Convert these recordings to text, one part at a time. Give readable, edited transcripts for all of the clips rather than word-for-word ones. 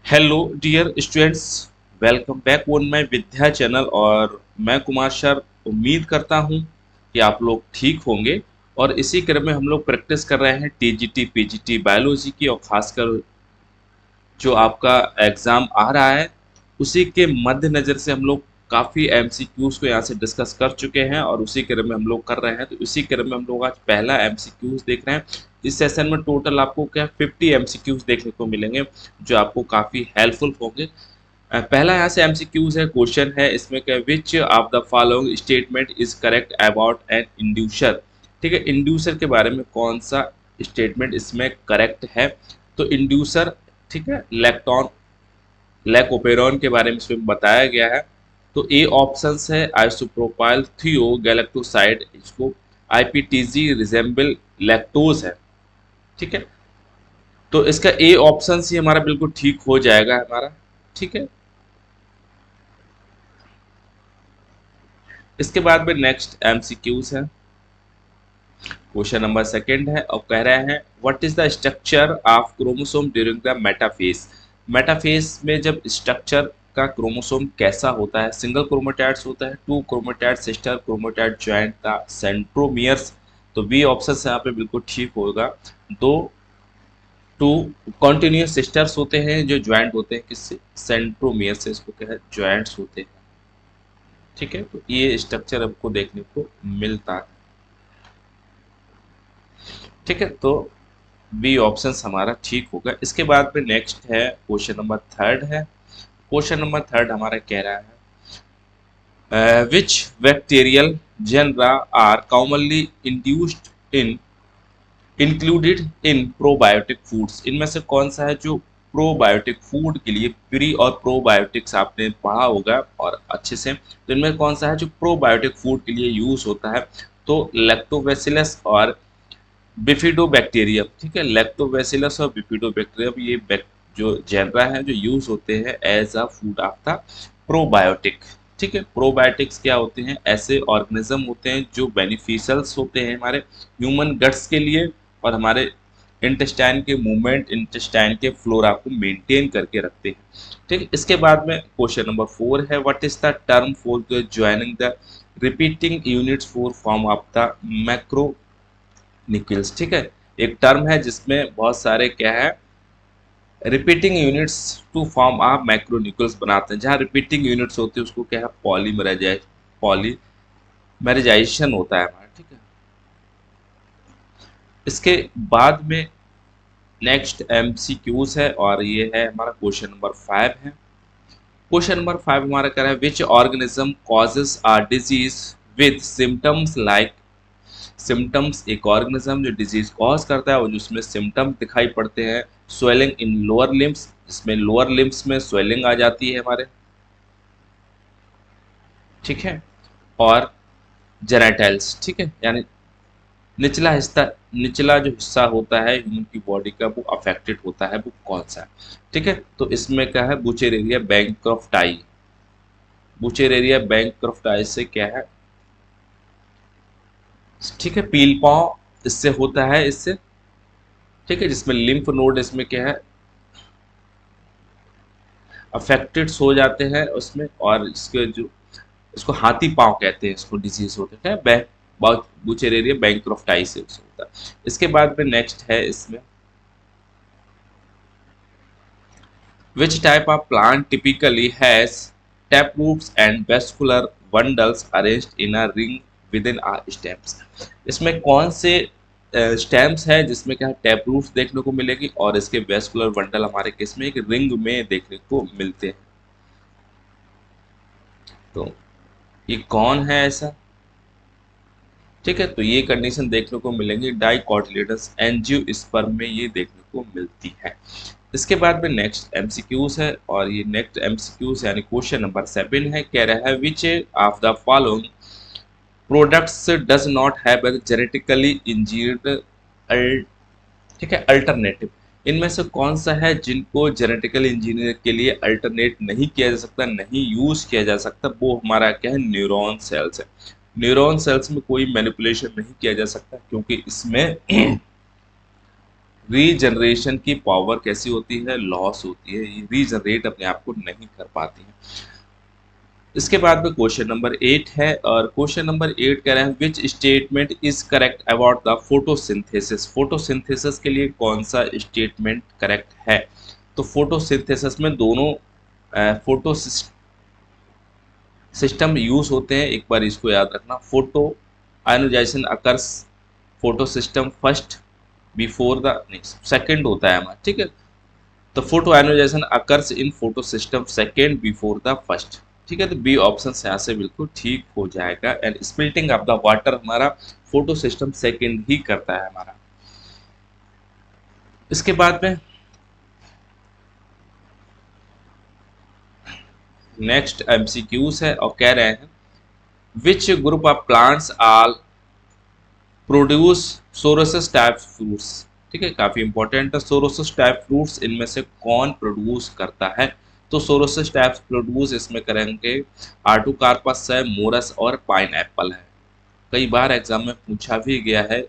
Hello dear students, welcome back on my Vidya channel. और मैं Kumar sir उम्मीद करता हूं कि आप लोग ठीक होंगे। और इसी क्रम में हम लोग प्रैक्टिस कर रहे हैं टीजीटी पीजीटी बायोलॉजी की, और खासकर जो आपका एग्ज़ाम आ रहा है उसी के मद्देनज़र से हम लोग काफ़ी एमसीक्यूज़ को यहाँ से डिस्कस कर चुके हैं और उसी क्रम में हम लोग कर रहे हैं। तो इसी क्रम में हम लोग आज पहला एमसीक्यूज़ देख रहे हैं। इस सेशन में टोटल आपको क्या 50 एमसीक्यूज़ देखने को मिलेंगे जो आपको काफ़ी हेल्पफुल होंगे। पहला यहाँ से एमसीक्यूज़ है, क्वेश्चन है इसमें क्या, विच of the following statement is correct about an inducer. ठीक है, इंड्यूसर के बारे में कौन सा स्टेटमेंट इसमें करेक्ट है। तो इंड्यूसर, ठीक है, लैक्टोन लैकोपेरॉन के बारे में इसमें बताया गया है। तो ए ऑप्शंस है आइसोप्रोपाइल थियो गैलेक्टोसाइड, इसको आईपीटीजी रिजेंबल लैक्टोज है। ठीक है, तो इसका ए ऑप्शन ही हमारा बिल्कुल ठीक हो जाएगा हमारा। ठीक है, इसके बाद में नेक्स्ट एमसीक्यूज है। क्वेश्चन नंबर सेकंड है और कह रहे हैं what is the structure of chromosome during the metaphase. Metaphase में जब स्ट्रक्चर का क्रोमोसोम कैसा होता है, सिंगल क्रोमेटाइड्स होता है, two chromatid sister chromatid joint का सेंट्रोमियर्स। तो बी ऑप्शन यहाँ पे बिल्कुल ठीक होगा। दो टू कॉन्टिन्यूस सिस्टर्स होते हैं जो ज्वाइंट होते हैं किससे, सेंट्रोमियर से, इसको क्या है, ज्वाइंट्स होते हैं। ठीक है, तो ये स्ट्रक्चर आपको देखने को मिलता है। ठीक है, तो बी ऑप्शन हमारा ठीक होगा। इसके बाद में नेक्स्ट है क्वेश्चन नंबर थर्ड है। क्वेश्चन नंबर थर्ड हमारा कह रहा है which bacterial genera are commonly induced in included in probiotic foods. इनमें से कौन सा है जो प्रोबायोटिक फूड के लिए, प्री और प्रोबायोटिक्स आपने पढ़ा होगा और अच्छे से, तो इनमें कौन सा है जो प्रोबायोटिक फूड के लिए यूज होता है। तो लैक्टोबैसिलस और बिफिडोबैक्टीरियम। ठीक है, लैक्टोबैसिलस और बिफिडोबैक्टीरियम ये जो जेनरा है जो यूज होते हैं as a food of the probiotic. ठीक है, प्रोबायोटिक्स क्या होते हैं, ऐसे ऑर्गेनिज्म होते हैं जो बेनिफिशियल्स होते हैं हमारे ह्यूमन गट्स के लिए और हमारे इंटेस्टाइन के मूवमेंट, इंटेस्टाइन के फ्लोरा को मेंटेन करके रखते हैं। ठीक है, इसके बाद में क्वेश्चन नंबर फोर है what is the term for the joining the repeating units for form of the macro Nicholls. ठीक है, एक टर्म है जिसमें बहुत सारे क्या है, repeating units to form a macronucleus बनाते हैं। जहाँ रिपीटिंग यूनिट्स होती है उसको क्या है, पॉलीमराइजेशन होता है हमारा। ठीक है, इसके बाद में नेक्स्ट एमसीक्यूज है और ये है हमारा क्वेश्चन नंबर फाइव है। क्वेश्चन नंबर फाइव हमारा कह रहा है which organism causes a disease with symptoms like. Symptoms, एक ऑर्गेनिज्म जो डिजीज कॉज करता है और जिसमें सिम्टम दिखाई पड़ते हैं, स्वेलिंग इन लोअर लिम्स, इसमें लोअर लिम्स में स्वेलिंग आ जाती है हमारे। ठीक है, और जेनेटाइल्स। ठीक है, यानी निचला हिस्सा, निचला जो हिस्सा होता है ह्यूमन की बॉडी का वो अफेक्टेड होता है, वो कौन सा है। ठीक है, तो इसमें क्या है, बुचेरेरिया बैंक्रॉफ्टाई। बुचेरेरिया बैंक्रॉफ्टाई से क्या है, ठीक है, पील पाँव इससे होता है, इससे। ठीक है, जिसमें लिम्फ नोड इसमें क्या है, अफेक्टेड हो जाते हैं उसमें, और इसके जो, इसको हाथी पाँव कहते हैं, इसको डिजीज होते हैं बुचेरेरिया बैंक्रॉफ्टाई से होता है। इसके बाद में नेक्स्ट है इसमें which type of plant typically has taproots and vascular bundles arranged in a ring within a stems। इसमें कौन से स्टेम्स है जिसमें क्या टैप रूट्स देखने को मिलेगी और इसके वेस्कुलर बंडल हमारे केस में एक रिंग में देखने को मिलते हैं। तो ये कौन है ऐसा। ठीक है, तो ये कंडीशन देखने को मिलेंगी डाइकोटिलेडनस एंजियोस्पर्म में, ये देखने को मिलती है। इसके बाद में नेक्स्ट एमसीक्यूज है और ये नेक्स्ट एमसीक्यूज यानी क्वेश्चन नंबर 7 है, कह रहा है which of the following products does not have a genetically engineered, ठीक है, अल्टरनेटिव। इनमें से कौन सा है जिनको जेनेटिकल इंजीनियर के लिए अल्टरनेट नहीं किया जा सकता, नहीं यूज किया जा सकता, वो हमारा क्या है, न्यूरॉन सेल्स है। न्यूरॉन सेल्स में कोई मैनिपुलेशन नहीं किया जा सकता क्योंकि इसमें रीजनरेशन की पावर कैसी होती है, लॉस होती है, ये रीजनरेट अपने आप को नहीं कर पाती है। इसके बाद में क्वेश्चन नंबर 8 है, और क्वेश्चन नंबर 8 कह रहे हैं which statement is correct about the photosynthesis. Photosynthesis के लिए कौन सा स्टेटमेंट करेक्ट है। तो फोटोसिंथेसिस में दोनों फोटो सिस्टम यूज होते हैं, एक बार इसको याद रखना। Photo ionisation occurs photo system first before the next, second होता है हमारा, ठीक है। तो photo ionisation occurs in photo system second before the first, ठीक है। तो बी ऑप्शन यहाँ से बिल्कुल ठीक हो जाएगा। एंड स्पिल्टिंग ऑफ द वाटर हमारा फोटो सिस्टम सेकेंड ही करता है हमारा। इसके बाद में नेक्स्ट एमसीक्यूज है, और कह रहे हैं which group of plants all produce sorosis type fruits, ठीक है, काफी इंपॉर्टेंट है। सोरोसस टाइप फ्रूट्स इनमें से कौन प्रोड्यूस करता है। तो सोरोसस टाइप प्रोड्यूस इसमें करेंगे आर्टोकार्पस है, मोरस और पाइन एप्पल है। कई बार एग्जाम में पूछा भी गया है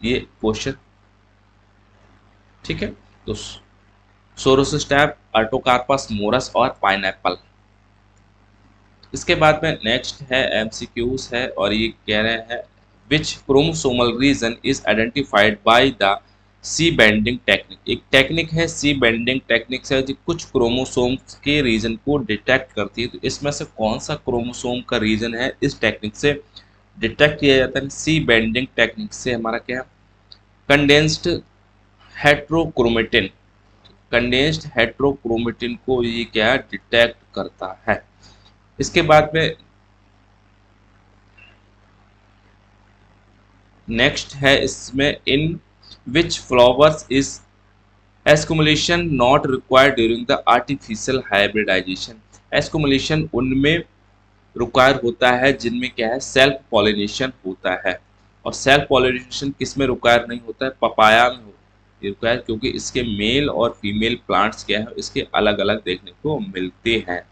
ये क्वेश्चन, ठीक है। तो सोरोसस टाइप, आर्टोकार्पस, मोरस और पाइन एप्पल। इसके बाद में नेक्स्ट है एमसीक्यूज है, और ये कह रहे हैं which chromosomal region is identified by the C banding technique. एक टेक्निक है सी बेंडिंग टेक्निक से जो कुछ क्रोमोसोम्स के रीजन को डिटेक्ट करती है। तो इसमें से कौन सा क्रोमोसोम का रीजन है इस टेक्निक से डिटेक्ट किया जाता है। सी बेंडिंग टेक्निक से हमारा क्या है, कंडेंस्ड हेट्रोक्रोमेटिन, कंडेंस्ड हेट्रोक्रोमेटिन को ये क्या डिटेक्ट करता है। इसके बाद में नेक्स्ट है इसमें in which flowers is emasculation not required during the artificial hybridization. Emasculation उनमें रिक्वायर होता है जिनमें क्या है, सेल्फ पॉलिनेशन होता है। और सेल्फ पॉलिनेशन किस में रिक्वायर नहीं होता है, पपाया में रिक्वायर, क्योंकि इसके मेल और फीमेल प्लांट्स क्या है इसके अलग अलग देखने को मिलते हैं,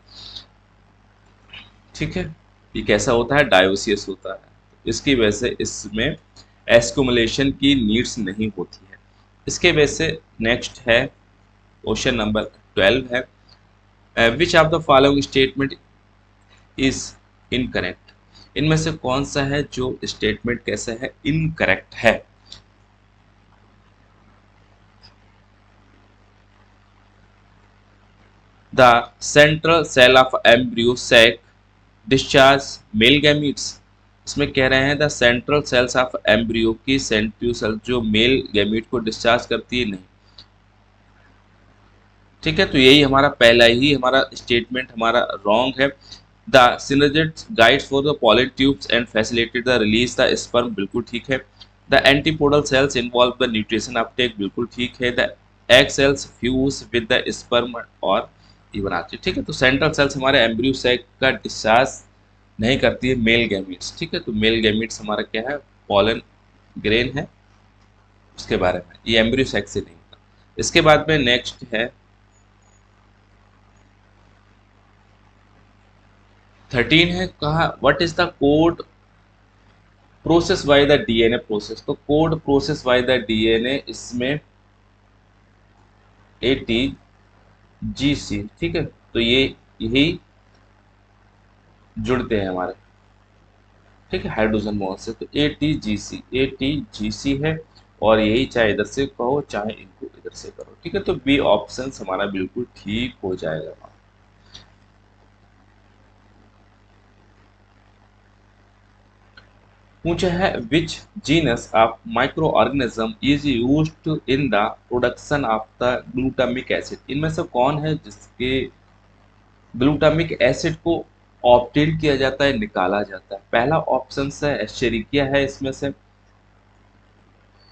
ठीक है। ये कैसा होता है, डायोसियस होता है, इसकी वजह से इसमें एस्कुमुलेशन की नीड्स नहीं होती है। इसके वजह से नेक्स्ट है क्वेश्चन नंबर 12 है which of the following statement is incorrect. इनमें से कौन सा है जो स्टेटमेंट कैसा है, इनकरेक्ट है। The central cell of embryo sac discharge male gametes. इसमें कह रहे हैं the central cells of embryo की सेंट्रियो सेल जो मेल गैमीट को डिस्चार्ज करती है, नहीं, ठीक है। तो यही हमारा पहला ही हमारा स्टेटमेंट हमारा रॉन्ग है। The synergid guides for the pollen tubes and facilitate the release the sperm, बिल्कुल ठीक है। The antipodal cells involve the nutrition Uptake, बिल्कुल ठीक है। The egg cells fuse with the sperm और इवन आती, ठीक है। तो सेंट्रल सेल्स हमारे एम्ब्रियो सैक का डिस्चार्ज नहीं करती है मेल गैमीट्स, ठीक है। तो मेल गैमीट्स हमारा क्या है, पॉलन ग्रेन है, उसके बारे में ये एम्ब्रियो सैक से नहीं होता। इसके बाद में नेक्स्ट है 13 है, कहा what is the code process by the DNA process. तो code process by the DNA इसमें एटीजीसी, ठीक है। तो ये यही जुड़ते हैं हमारे, ठीक है, हाइड्रोजन बॉन्ड से। तो एटीजीसी है, और यही चाहे इधर से कहो चाहे इनको इधर से करो, ठीक है। तो बी ऑप्शन हमारा बिल्कुल ठीक हो जाएगा। पूछा है which genus of microorganism is used in the production of the glutamic acid. इनमें से कौन है जिसके ग्लूटामिक एसिड को ऑब्टेन किया जाता है, निकाला जाता है। पहला ऑप्शन है एस्चेरिकिया है, इसमें से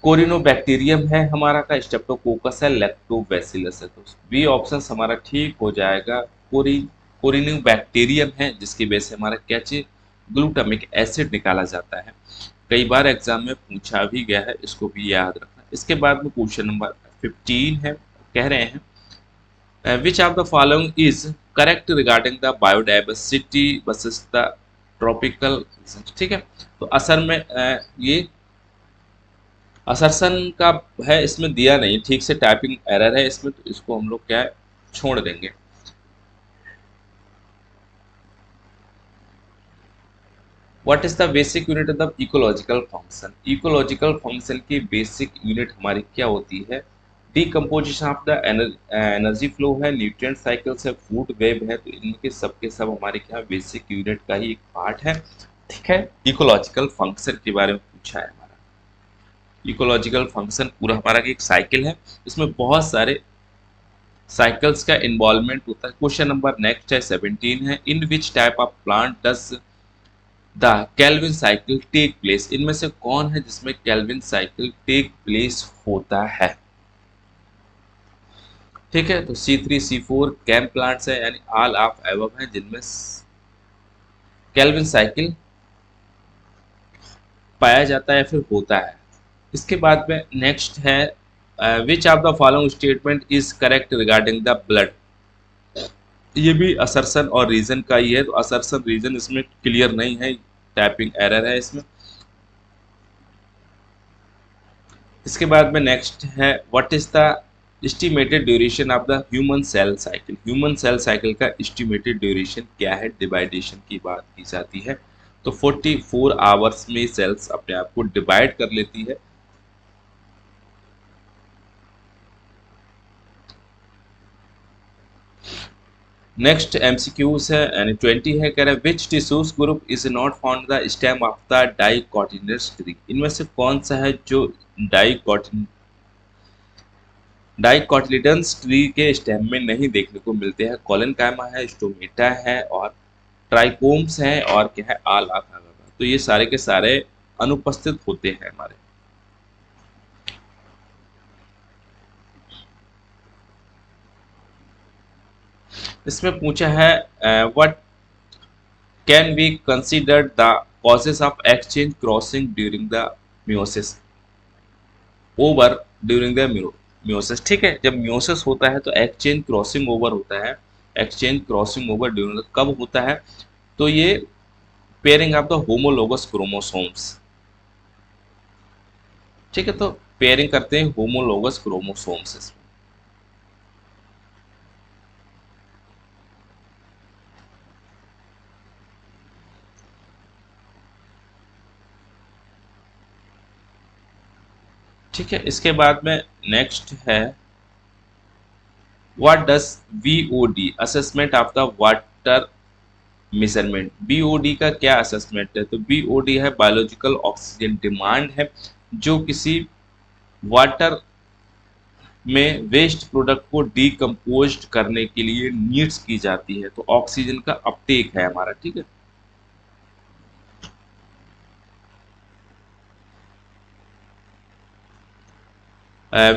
कोरिनोबैक्टीरियम है हमारा का, स्टेप्टोकोकस है, लैक्टोबैसिलस है। तो बी ऑप्शन हमारा ठीक हो जाएगा। कोरिनोबैक्टीरियम है जिसकी वजह से हमारा क्या चीज, ग्लूटामिक एसिड निकाला जाता है। कई बार एग्जाम में पूछा भी गया है, इसको भी याद रखना। इसके बाद में क्वेश्चन नंबर 15 है, कह रहे हैं which of the following is correct regarding the biodiversity versus the tropical, ठीक है। तो असल में ये असर्सन का है, इसमें दिया नहीं, ठीक से टाइपिंग एरर है इसमें, तो इसको हम लोग क्या है छोड़ देंगे। What is the basic unit of the ecological function? Ecological function की बेसिक यूनिट हमारी क्या होती है? Decomposition of the energy flow है, न्यूट्रिएंट साइकिल्स है, फूड वेब है, तो इनके सब हमारे क्या बेसिक यूनिट का ही एक पार्ट है। ठीक है, इकोलॉजिकल फंक्शन के बारे में पूछा है हमारा। इकोलॉजिकल फंक्शन पूरा हमारा एक साइकिल है, इसमें बहुत सारे साइकिल्स का इन्वॉल्वमेंट होता है। क्वेश्चन नंबर नेक्स्ट है 17 है, in which type of plant does the Calvin cycle take place? इनमें से कौन है जिसमें केल्विन साइकिल टेक प्लेस होता है? ठीक है, तो C3 C4 कैम प्लांट्स है, यानी ऑल ऑफ एबव है जिनमें केल्विन साइकिल पाया जाता है फिर होता है। इसके बाद में नेक्स्ट है which of the following statement is correct regarding the blood? ये भी असर्सन और रीजन का ही है, तो असर्सन रीजन इसमें क्लियर नहीं है, टाइपिंग एरर है इसमें। इसके बाद में नेक्स्ट है what is the estimated duration of the human cell cycle? Human cell cycle का एस्टिमेटेड ड्यूरेशन क्या है? डिवाइडेशन की बात की जाती है, तो 44 आवर्स में सेल्स अपने आप को डिवाइड कर लेती है। नेक्स्ट एमसीक्यूज है, यानी 20 है, कह रहा है which tissues group is not found the stem of the dicotyledonous tree? इनमें से कौन सा है जो डाइकोटिलेडोनस ट्री के स्टेम में नहीं देखने को मिलते हैं? कॉलेनकाइमा है, स्टोमेटा है, और ट्राइकोम्स है, और क्या है आलाका। तो ये सारे के सारे अनुपस्थित होते हैं हमारे। इसमें पूछा है what can be considered the causes of exchange crossing during the meiosis over during the meiosis? ठीक है, जब म्योसिस होता है तो एक्सचेंज क्रॉसिंग ओवर होता है। एक्सचेंज क्रॉसिंग ओवर ड्यूरिंग कब होता है? तो ये pairing of the homologous chromosomes. ठीक है, तो पेयरिंग करते हैं होमोलोगस क्रोमोसोम्स। ठीक है, इसके बाद में नेक्स्ट है what does BOD assessment of the water measurement? BOD का क्या असेसमेंट है? तो बीओडी है बायोलॉजिकल ऑक्सीजन डिमांड है, जो किसी वाटर में वेस्ट प्रोडक्ट को डीकम्पोज करने के लिए नीड्स की जाती है, तो ऑक्सीजन का अपटेक है हमारा। ठीक है,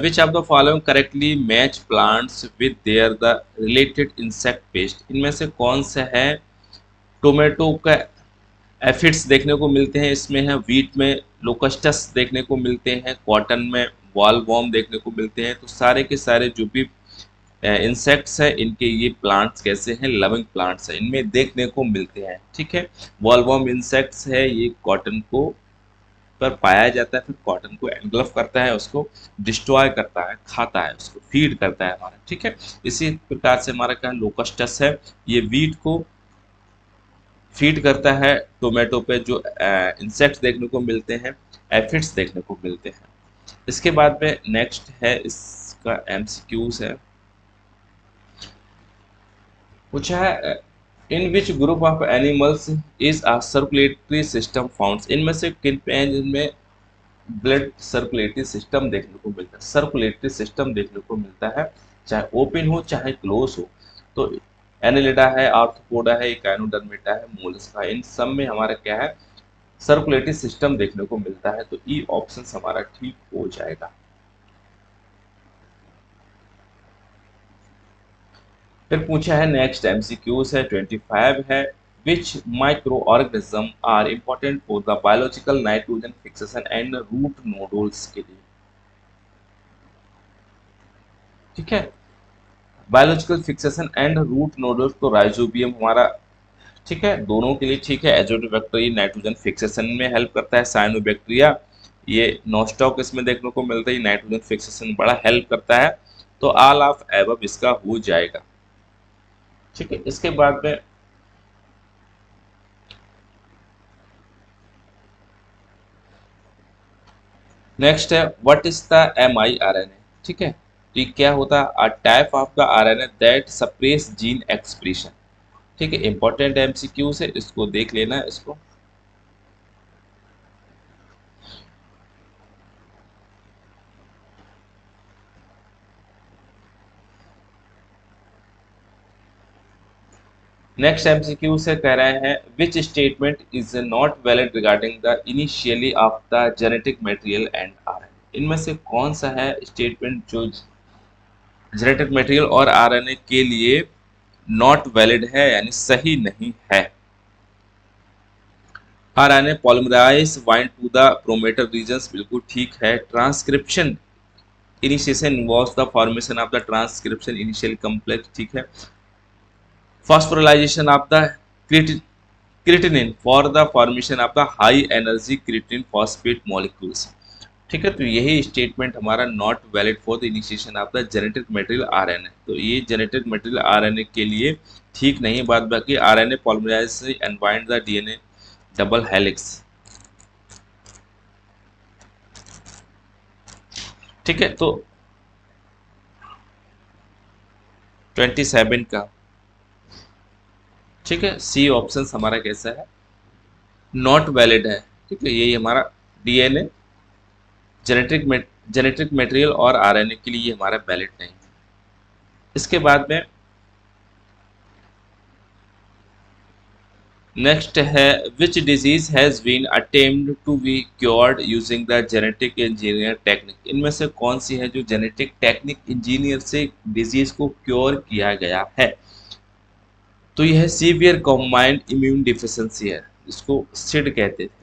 which of the following correctly match plants with their the related insect pest? इनमें से कौन सा है टोमेटो का एफिड्स देखने को मिलते हैं, इसमें है वीट में लोकस्टस देखने को मिलते हैं, कॉटन में वॉलवॉर्म देखने को मिलते हैं। तो सारे के सारे जो भी इंसेक्ट्स है इनके ये प्लांट्स कैसे हैं? लविंग प्लांट्स है, इनमें देखने को मिलते हैं। ठीक है, वॉलवॉर्म इंसेक्ट्स है, ये कॉटन को पर पाया जाता है, फिर कॉटन को एनगल्फ करता है, उसको डिस्ट्रॉय करता है, खाता है, उसको फीड करता है हमारा। ठीक है, इसी प्रकार से हमारा क्या लोकस्टस है, ये वीट को फीड करता है। टोमेटो पे जो इंसेक्ट्स देखने को मिलते हैं एफिड्स देखने को मिलते हैं। इसके बाद में नेक्स्ट है इसका एमसीक्यूज है, पूछा है in which group of animals is a circulatory system found? इनमें से किन पे हैं जिनमें ब्लड सर्कुलेटरी सिस्टम देखने को मिलता है? सर्कुलेटरी सिस्टम देखने को मिलता है, चाहे ओपन हो चाहे क्लोज हो। तो एनेलिडा है, आर्थ्रोपोडा है, इकाइनोडर्मेटा है, मोलस्का, इन सब में हमारा क्या है सर्कुलेटरी सिस्टम देखने को मिलता है, तो ई ऑप्शन हमारा ठीक हो जाएगा। फिर पूछा है नेक्स्ट एमसीक्यूज है 25 है which microorganism are important for the biological nitrogen fixation and root nodules के लिए? ठीक है, biological fixation and root nodules, तो राइजोबियम हमारा ठीक है दोनों के लिए ठीक है। एजोटोबैक्टर नाइट्रोजन फिक्सेशन में हेल्प करता है, साइनोबैक्टीरिया ये नॉस्टॉक इसमें देखने को मिलता है, नाइट्रोजन फिक्सेशन बड़ा हेल्प करता है, तो ऑल ऑफ एबव इसका हो जाएगा। ठीक है, इसके बाद में नेक्स्ट है व्हाट इज द mRNA। ठीक है, तो ये क्या होता है, a type of the RNA that suppress gene expression. ठीक है, इंपॉर्टेंट एमसीक्यू है, इसको देख लेना है इसको। नेक्स्ट एमसीक्यू से कह रहे हैं which statement is not valid regarding the initially of the genetic material and RNA. इनमें से कौन सा है स्टेटमेंट जो जेनेटिक मटेरियल और आरएनए के लिए नॉट वैलिड है, यानी सही नहीं है। RNA polymerase bind to the promoter regions, बिल्कुल ठीक है। Transcription initiation involves the formation of the transcription initial complex, ठीक है। phosphorylation of the creatinine for the formation of the high energy creatine phosphate molecules। ठीक है, तो यही statement हमारा not valid for the initiation of the genetic material RNA. तो ये genetic material RNA के लिए ठीक नहीं है। बाद बाकी RNA polymerase and bind the DNA double helix. ठीक है, तो 27 का ठीक है सी ऑप्शन हमारा कैसा है, नॉट वैलिड है। ठीक है, यही हमारा डीएनए जेनेटिक मटेरियल और आरएनए के लिए हमारा वैलिड नहीं है। इसके बाद में नेक्स्ट है which disease has been attempt to be cured using the genetic engineer technique. इनमें से कौन सी है जो जेनेटिक टेक्निक इंजीनियर से डिजीज को क्योर किया गया है। तो यह सीवियर कंबाइंड इम्यून डिफिशियंसी है, इसको सिड कहते थे।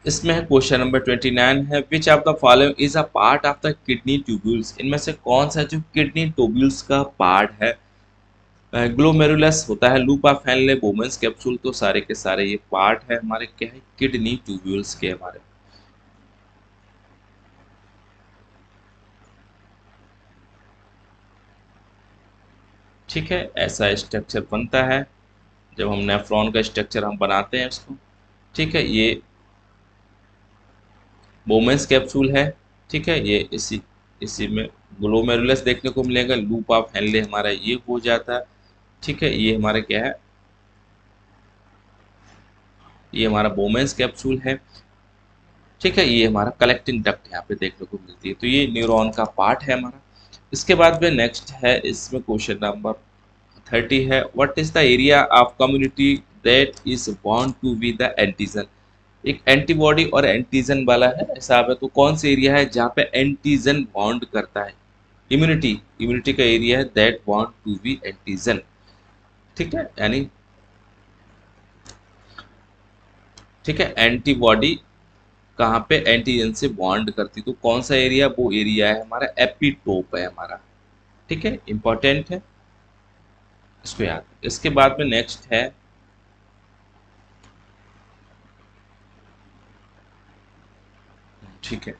इसमें है क्वेश्चन नंबर 29 है which of the following is a part of the kidney tubules. इनमें से कौन सा जो किडनी ट्यूब्यूल्स का पार्ट है। ग्लोमेरुलस होता है, लूप ऑफ हेनले, बोमेंस कैप्सूल, तो सारे के सारे ये पार्ट है हमारे क्या है, किडनी ट्यूब्यूल्स के हमारे। ठीक है, ऐसा स्ट्रक्चर बनता है जब हम नेफ्रॉन का स्ट्रक्चर हम बनाते हैं इसको। ठीक है, ये बोमेंस कैप्सूल है। ठीक है, ये इसी इसी में ग्लोमेरुलस देखने को मिलेगा, लूप ऑफ हेनले हमारा ये हो जाता है। ठीक है, ये हमारा क्या है, ये हमारा बोमेंस कैप्सूल है। ठीक है, ये हमारा कलेक्टिंग डक्ट यहाँ पे देखने को मिलती है, तो ये न्यूरॉन का पार्ट है हमारा। इसके बाद में नेक्स्ट है इसमें क्वेश्चन नंबर 30 है what is the area of community that is bond to be the antigen. एक एंटीबॉडी और एंटीजन वाला है हिसाब है, तो कौन सा एरिया है जहाँ पे एंटीजन बॉन्ड करता है। इम्यूनिटी का एरिया है that bond to be antigen. ठीक है, यानी ठीक है एंटीबॉडी कहाँ पे एंटीजन से बॉन्ड करती, तो कौन सा एरिया, वो एरिया है हमारा एपिटोप है हमारा। ठीक है, इंपॉर्टेंट है, इसको याद। इसके बाद में नेक्स्ट है ठीक है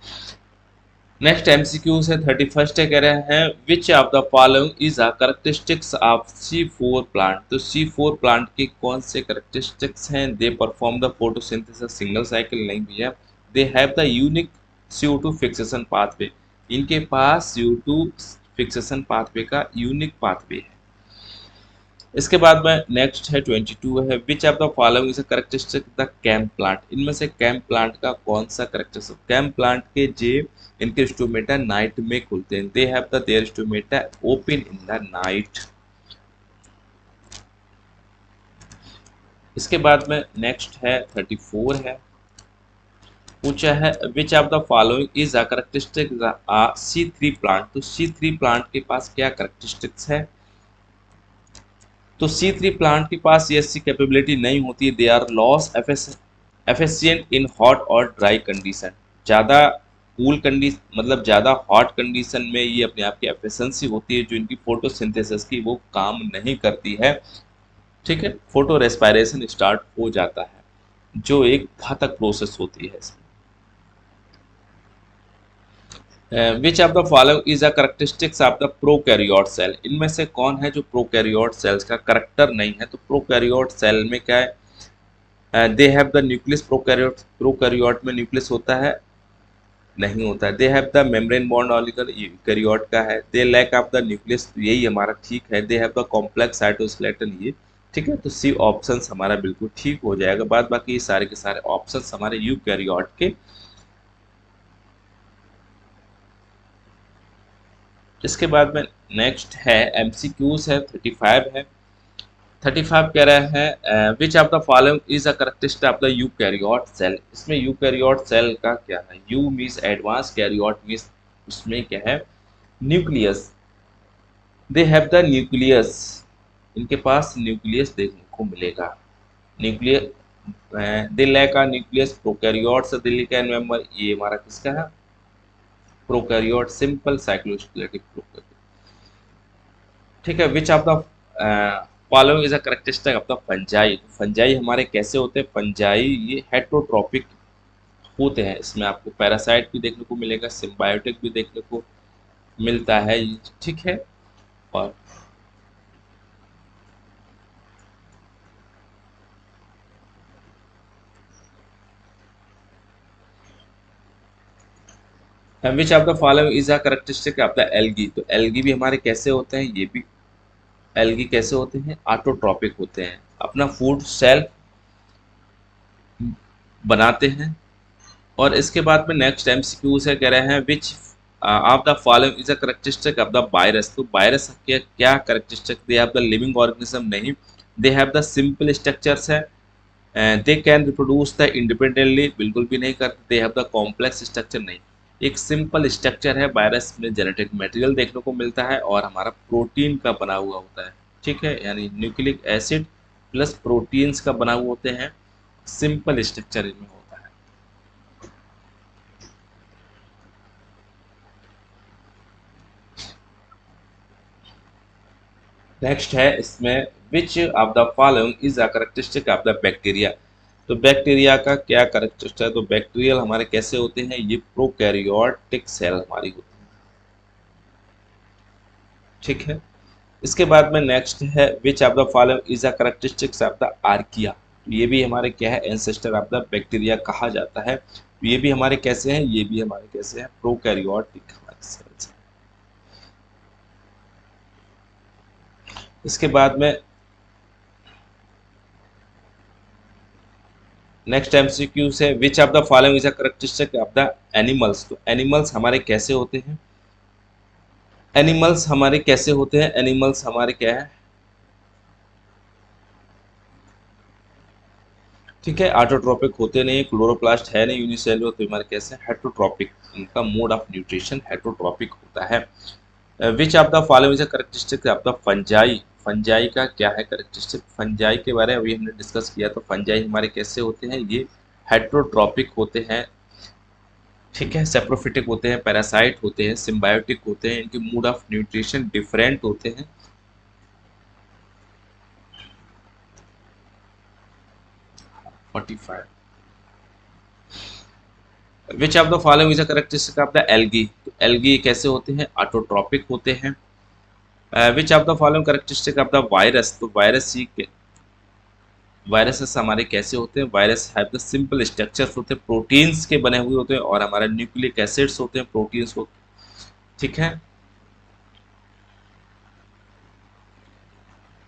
नेक्स्ट एमसीक्यू है 31 है, कह रहे हैं which of the following is a characteristics of C4 plant. तो C4 प्लांट के कौन से कैरेक्टरिस्टिक्स हैं, they perform the photosynthesis single cycle, नहीं भैया, they have the unique CO2 fixation pathway. इनके पास CO2 फिक्सेशन पाथवे का यूनिक पाथवे है। इसके बाद में नेक्स्ट है 22 है which of the following is a characteristic the CAM plant. इनमें से कैम प्लांट का कौन सा कैरेक्टरिस्टिक, कैम प्लांट के जे इनके स्टोमेटा नाइट में खुलते हैं, they have the their stomata open in the night. इसके बाद में नेक्स्ट है 34 है, पूछा है which of the following is a characteristic C3 plant. तो C3 प्लांट के पास क्या कैरेक्टरिस्टिक्स है, तो C3 प्लांट के पास ये ऐसी कैपेबिलिटी नहीं होती है, they are loss efficient in hot और ड्राई कंडीशन। ज़्यादा कूल कंडीशन मतलब ज़्यादा हॉट कंडीशन में ये अपने आप की एफिशिएंसी होती है जो इनकी फोटोसिंथेसिस की वो काम नहीं करती है। ठीक है, फोटो रेस्पायरेशन स्टार्ट हो जाता है जो एक घातक प्रोसेस होती है इसमें। Which of the following is a characteristics of the prokaryote cell, इनमें से कौन है जो प्रोकैरियोट सेल्स का करेक्टर नहीं है? तो प्रोकैरियोट सेल में क्या है, they have the nucleus, prokaryote में न्यूक्लियस होता है? नहीं होता है। They have the membrane bound organelle, eukaryote का है। They lack of the nucleus, यही हमारा ठीक है। They have the complex cytoskeleton, ये ठीक है। तो सी ऑप्शन हमारा बिल्कुल ठीक हो जाएगा। बाद बाकी ये सारे के सारे ऑप्शन हमारे यूकैरियोट के। इसके बाद में नेक्स्ट है एमसीक्यूज है, 35 है। 35 कह रहा है which of the following is a characteristic of the eukaryote cell. इसमें यूकैरियोट सेल का क्या है? Eu means advance, karyote means उसमें क्या है? Nucleus. They have the nucleus, इनके पास न्यूक्लियस देखने को मिलेगा। Nucleus they lack a nucleus, prokaryotes Delhi का मेंबर, ये हमारा किसका है? Prokaryote, simple cycloskeletic prokaryote. ठीक है। Which of the following is a characteristic of the fungi. Fungi हमारे कैसे होते हैं? फंजाई ये हेटरोट्रॉपिक होते हैं। इसमें आपको पैरासाइट भी देखने को मिलेगा, सिम्बायोटिक भी देखने को मिलता है, ठीक है। और विच of the following is a characteristic of the algae. तो एल्गी भी हमारे कैसे होते हैं? ये भी एल्गी कैसे होते हैं? ऑटोट्रॉपिक होते हैं, अपना फूड सेल्फ बनाते हैं। और इसके बाद में नेक्स्ट एमसीक्यू से कह रहे हैं which of the following is a characteristic of the virus. तो वायरस के क्या characteristic? They have the living organism, नहीं। They have the simple structures है। They can reproduce the independently, बिल्कुल भी नहीं करते। They have the complex structure, नहीं। एक सिंपल स्ट्रक्चर है। वायरस में जेनेटिक मटेरियल देखने को मिलता है और हमारा प्रोटीन का बना हुआ होता है, ठीक है। यानी न्यूक्लिक एसिड प्लस प्रोटीन्स का बना हुआ होते हैं। सिंपल स्ट्रक्चर इनमें होता है। नेक्स्ट है इसमें which of the following is a characteristic of the bacteria. तो बैक्टीरिया का क्या करेक्टरिस्टिक है? तो बैक्टीरियल हमारे कैसे होते हैं? ये प्रोकैरियोटिक सेल हमारी होती है, ठीक है। इसके बाद में नेक्स्ट है which of the following is a characteristics of the archaea. ये भी हमारे क्या है? एंसेस्टर ऑफ द बैक्टीरिया कहा जाता है। ये भी हमारे कैसे हैं? ये भी हमारे कैसे हैं? प्रोकैरियोटिक हमारे सेल्स हैं। इसके बाद में नेक्स्ट एमसीक्यू है which of the following is a characteristic of the animals. तो एनिमल्स हमारे कैसे होते हैं? एनिमल्स हमारे कैसे होते हैं? एनिमल्स हमारे क्या है? ठीक है, ऑटोट्रोपिक होते नहीं, क्लोरोप्लास्ट है नहीं, यूनिसेलुलर। तो हमारे कैसे? हेटरोट्रोपिक, इनका मोड ऑफ न्यूट्रिशन हेटरोट्रोपिक होता है। Which of the following is a characteristic of the fungi. Fungi का क्या है करेक्टरिस्टिक? फंजाई के बारे में अभी हमने डिस्कस किया। तो फंजाई हमारे कैसे होते हैं? ये हेटरोट्रोपिक होते हैं, ठीक है। सेप्रोफिटिक होते हैं, पैरासाइट होते हैं, सिम्बायोटिक होते हैं। इनके मोड ऑफ न्यूट्रिशन डिफरेंट होते हैं। 45 विच of the following is a characteristic of the algae. तो एल्गी कैसे होते हैं? ऑटोट्रोपिक होते हैं। Which of the following characteristic of the virus. तो वायरस ही वायरसेस हमारे कैसे होते हैं? Virus have the simple structures होते हैं, प्रोटीन्स के बने हुए होते हैं। और हमारा न्यूक्लिक एसिड्स होते हैं प्रोटीन्स को, ठीक है।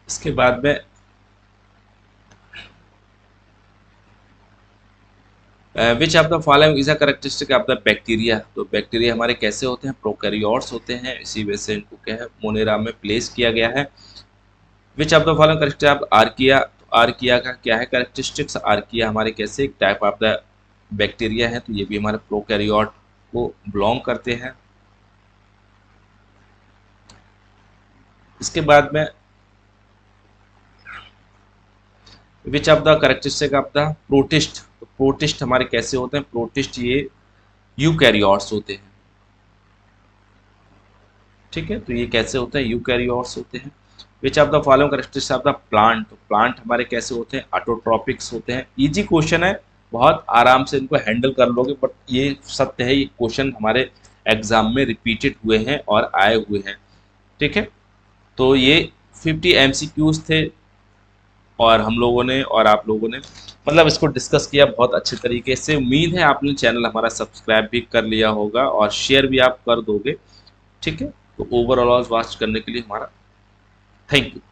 इसके बाद में विच of the following is a characteristic of the bacteria. तो बैक्टीरिया हमारे कैसे होते हैं? प्रोकैरियोट्स होते हैं, इसी वजह से इनको क्या है? मोनेरा में प्लेस किया गया है। Which of the following characteristic of archaea. तो आर्किया का क्या है करेक्टरिस्टिक्स? आर्किया हमारे कैसे एक टाइप ऑफ द बैक्टीरिया है। तो ये भी हमारे प्रोकैरियोट को बिलोंग करते हैं। इसके बाद में विच of the characteristic of the protist. तो प्रोटिस्ट हमारे कैसे होते हैं? प्रोटिस्ट ये यूकैरियोट्स होते हैं। ठीक है, तो ये कैसे होता है, यूकैरियोट्स होते हैं। Which of the following characteristics of the plant, plant हमारे कैसे होते हैं, ऑटोट्रॉपिक्स होते हैं। इजी क्वेश्चन है, बहुत आराम से इनको हैंडल कर लोगे, बट ये सत्य है, ये क्वेश्चन हमारे एग्जाम में रिपीटेड हुए हैं और आए हुए हैं। ठीक है, तो ये 50 एमसीक्यूज थे, और हम लोगों ने और आप लोगों ने मतलब इसको डिस्कस किया बहुत अच्छे तरीके से। उम्मीद है आपने चैनल हमारा सब्सक्राइब भी कर लिया होगा और शेयर भी आप कर दोगे। ठीक है, तो ओवरऑल वॉच करने के लिए हमारा थैंक यू।